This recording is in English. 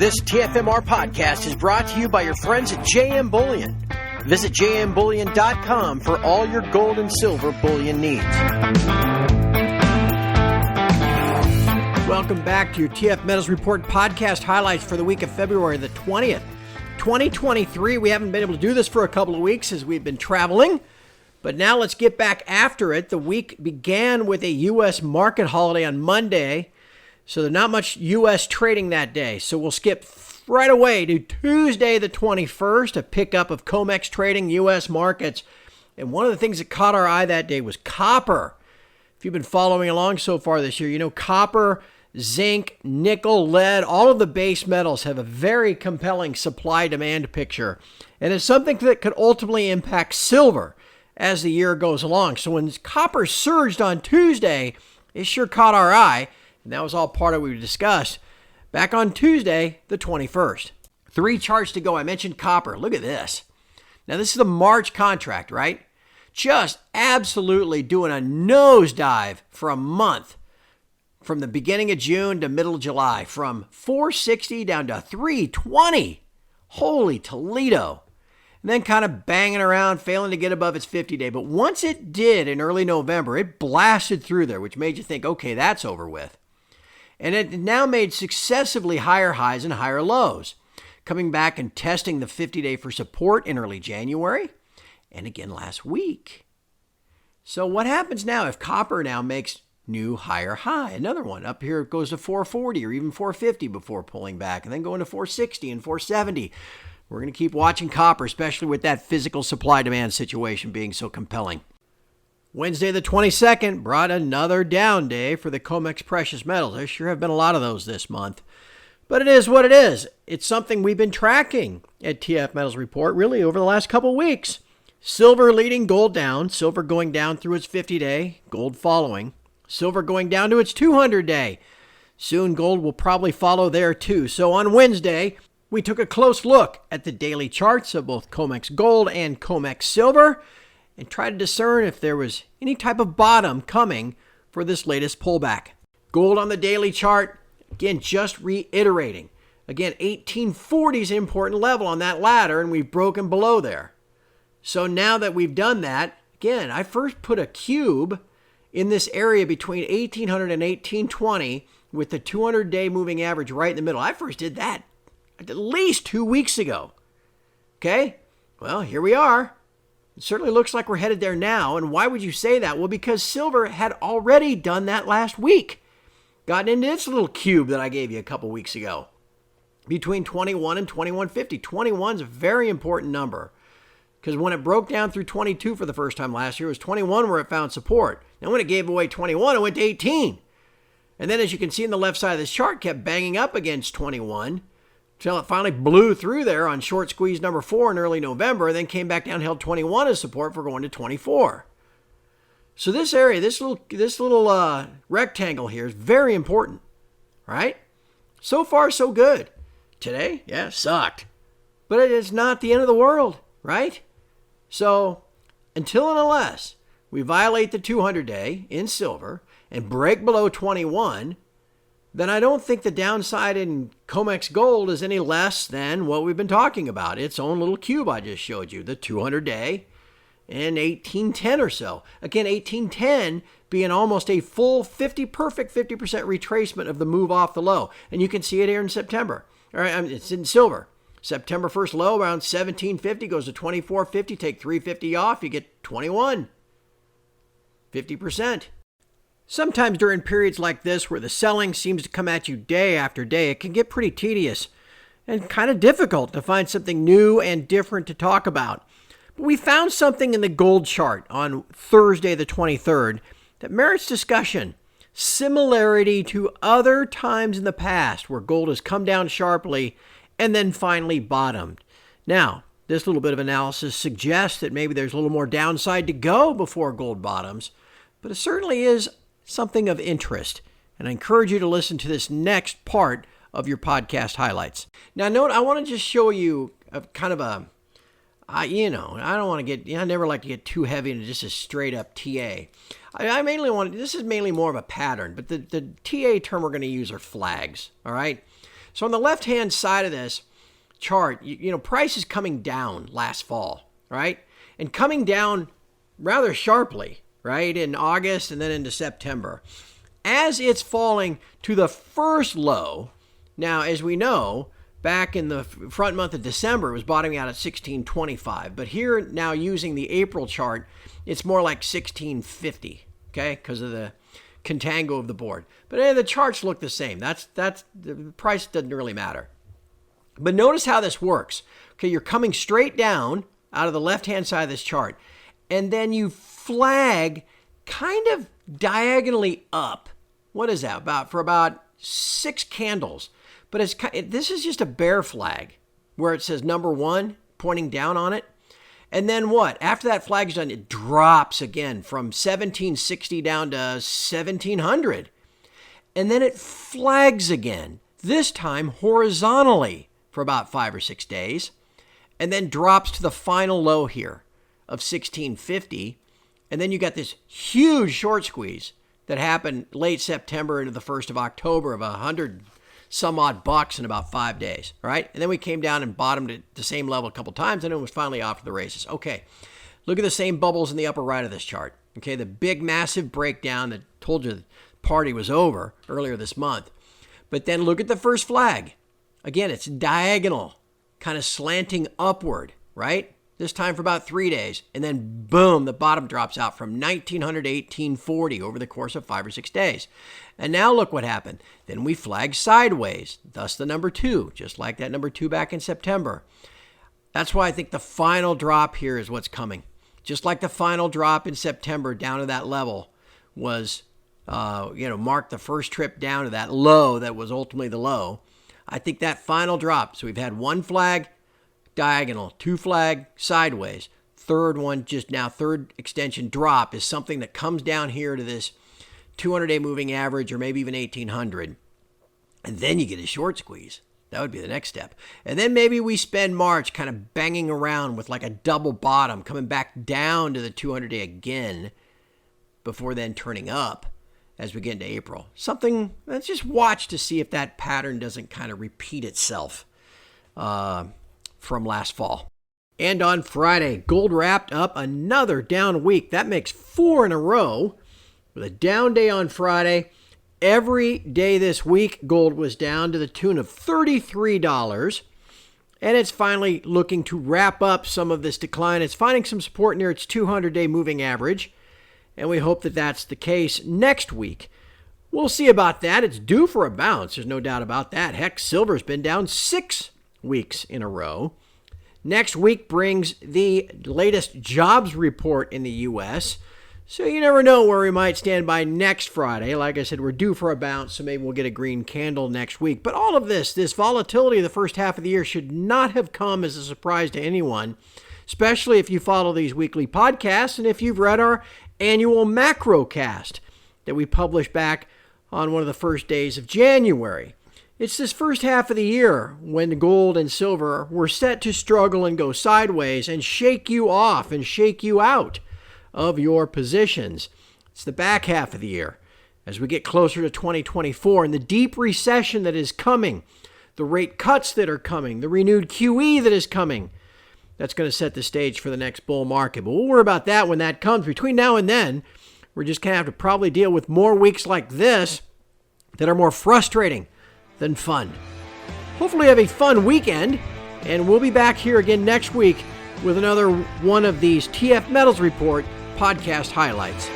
This TFMR podcast is brought to you by your friends at JM Bullion. Visit jmbullion.com for all your gold and silver bullion needs. Welcome back to your TF Metals Report podcast highlights for the week of February the 20th, 2023. We haven't been able to do this for a couple of weeks as we've been traveling, but now let's get back after it. The week began with a U.S. market holiday on Monday, so there's not much U.S. trading that day. So we'll skip right away to Tuesday the 21st, a pickup of COMEX trading U.S. markets. And one of the things that caught our eye that day was copper. If you've been following along so far this year, you know copper, zinc, nickel, lead, all of the base metals have a very compelling supply-demand picture. And it's something that could ultimately impact silver as the year goes along. So when copper surged on Tuesday, it sure caught our eye. And that was all part of what we discussed back on Tuesday, the 21st. 3 charts to go. I mentioned copper. Look at this. Now, this is the March contract, right? Just absolutely doing a nosedive for a month from the beginning of June to middle of July, from 460 down to 320. Holy Toledo. And then kind of banging around, failing to get above its 50-day. But once it did in early November, it blasted through there, which made you think, okay, that's over with. And it now made successively higher highs and higher lows, coming back and testing the 50-day for support in early January and again last week. So what happens now if copper now makes new higher high? Another one up here, it goes to 440 or even 450 before pulling back and then going to 460 and 470. We're going to keep watching copper, especially with that physical supply-demand situation being so compelling. Wednesday the 22nd brought another down day for the COMEX precious metals. There sure have been a lot of those this month. But it is what it is. It's something we've been tracking at TF Metals Report really over the last couple of weeks. Silver leading gold down. Silver going down through its 50-day. Gold following. Silver going down to its 200-day. Soon gold will probably follow there too. So on Wednesday, we took a close look at the daily charts of both COMEX gold and COMEX silver and try to discern if there was any type of bottom coming for this latest pullback. Gold on the daily chart, again, just reiterating. Again, 1840 is an important level on that ladder, and we've broken below there. So now that we've done that, again, I first put a cube in this area between 1800 and 1820 with the 200-day moving average right in the middle. I first did that at least 2 weeks ago. Okay? Well, here we are. It certainly looks like we're headed there now. And why would you say that? Well, because silver had already done that last week. Gotten into its little cube that I gave you a couple weeks ago. Between 21 and 2150. 21 is a very important number. Because when it broke down through 22 for the first time last year, it was 21 where it found support. Then when it gave away 21, it went to 18. And then as you can see in the left side of this chart, kept banging up against 21. Until it finally blew through there on short squeeze number 4 in early November, then came back down, held 21 as support for going to 24. So this area, this little rectangle here is very important, right? So far, so good. Today, yeah, sucked. But it is not the end of the world, right? So until and unless we violate the 200-day in silver and break below 21, then I don't think the downside in COMEX gold is any less than what we've been talking about. Its own little cube I just showed you, the 200-day and 1810 or so. Again, 1810 being almost a full 50% retracement of the move off the low. And you can see it here in September. All right, it's in silver. September 1st low around 1750 goes to 2450. Take 350 off, you get 21. 50%. Sometimes during periods like this where the selling seems to come at you day after day, it can get pretty tedious and kind of difficult to find something new and different to talk about. But we found something in the gold chart on Thursday the 23rd that merits discussion. Similarity to other times in the past where gold has come down sharply and then finally bottomed. Now, this little bit of analysis suggests that maybe there's a little more downside to go before gold bottoms, but it certainly is something of interest. And I encourage you to listen to this next part of your podcast highlights. Now, note, I want to just show you a kind of a, I don't want to get, I never like to get too heavy into just a straight up TA. I mainly want, this is mainly more of a pattern, but the TA term we're going to use are flags, all right? So on the left-hand side of this chart, price is coming down last fall, right? And coming down rather sharply, right, in August and then into September. As it's falling to the first low, now, as we know, back in the front month of December, it was bottoming out at 1625. But here now, using the April chart, it's more like 1650, okay, because of the contango of the board. But the charts look the same. That's the price doesn't really matter. But notice how this works. Okay, you're coming straight down out of the left-hand side of this chart, and then you flag kind of diagonally up. What is that? For about 6 candles. But this is just a bear flag where it says number 1 pointing down on it. And then what? After that flag's done, it drops again from 1760 down to 1700. And then it flags again, this time horizontally for about 5 or 6 days, and then drops to the final low here of 1650. And then you got this huge short squeeze that happened late September into the 1st of October of 100 some odd bucks in about 5 days, all right? And then we came down and bottomed at the same level a couple times, and it was finally off to the races. Okay, look at the same bubbles in the upper right of this chart. Okay, the big, massive breakdown that told you the party was over earlier this month. But then look at the first flag. Again, it's diagonal, kind of slanting upward, right? This time for about 3 days. And then, boom, the bottom drops out from 1900 to 1840 over the course of 5 or 6 days. And now look what happened. Then we flagged sideways, thus the number 2, just like that number 2 back in September. That's why I think the final drop here is what's coming. Just like the final drop in September down to that level was, marked the first trip down to that low that was ultimately the low. I think that final drop, so we've had 1 flag, diagonal, 2 flag, sideways. Third one, just now, third extension drop is something that comes down here to this 200-day moving average or maybe even 1800. And then you get a short squeeze. That would be the next step. And then maybe we spend March kind of banging around with like a double bottom, coming back down to the 200-day again before then turning up as we get into April. Something, let's just watch to see if that pattern doesn't kind of repeat itself from last fall. And on Friday, gold wrapped up another down week. That makes 4 in a row with a down day on Friday. Every day this week, gold was down to the tune of $33. And it's finally looking to wrap up some of this decline. It's finding some support near its 200-day moving average. And we hope that that's the case next week. We'll see about that. It's due for a bounce. There's no doubt about that. Heck, silver's been down 6 weeks in a row. Next week brings the latest jobs report in the U.S., so you never know where we might stand by next Friday. Like I said, we're due for a bounce, so maybe we'll get a green candle next week. But all of this volatility of the first half of the year should not have come as a surprise to anyone, especially if you follow these weekly podcasts and if you've read our annual Macrocast that we published back on one of the first days of January. It's this first half of the year when gold and silver were set to struggle and go sideways and shake you off and shake you out of your positions. It's the back half of the year as we get closer to 2024 and the deep recession that is coming, the rate cuts that are coming, the renewed QE that is coming. That's going to set the stage for the next bull market. But we'll worry about that when that comes. Between now and then, we're just going to have to probably deal with more weeks like this that are more frustrating than fun. Hopefully you have a fun weekend, and we'll be back here again next week with another one of these TF Metals Report podcast highlights.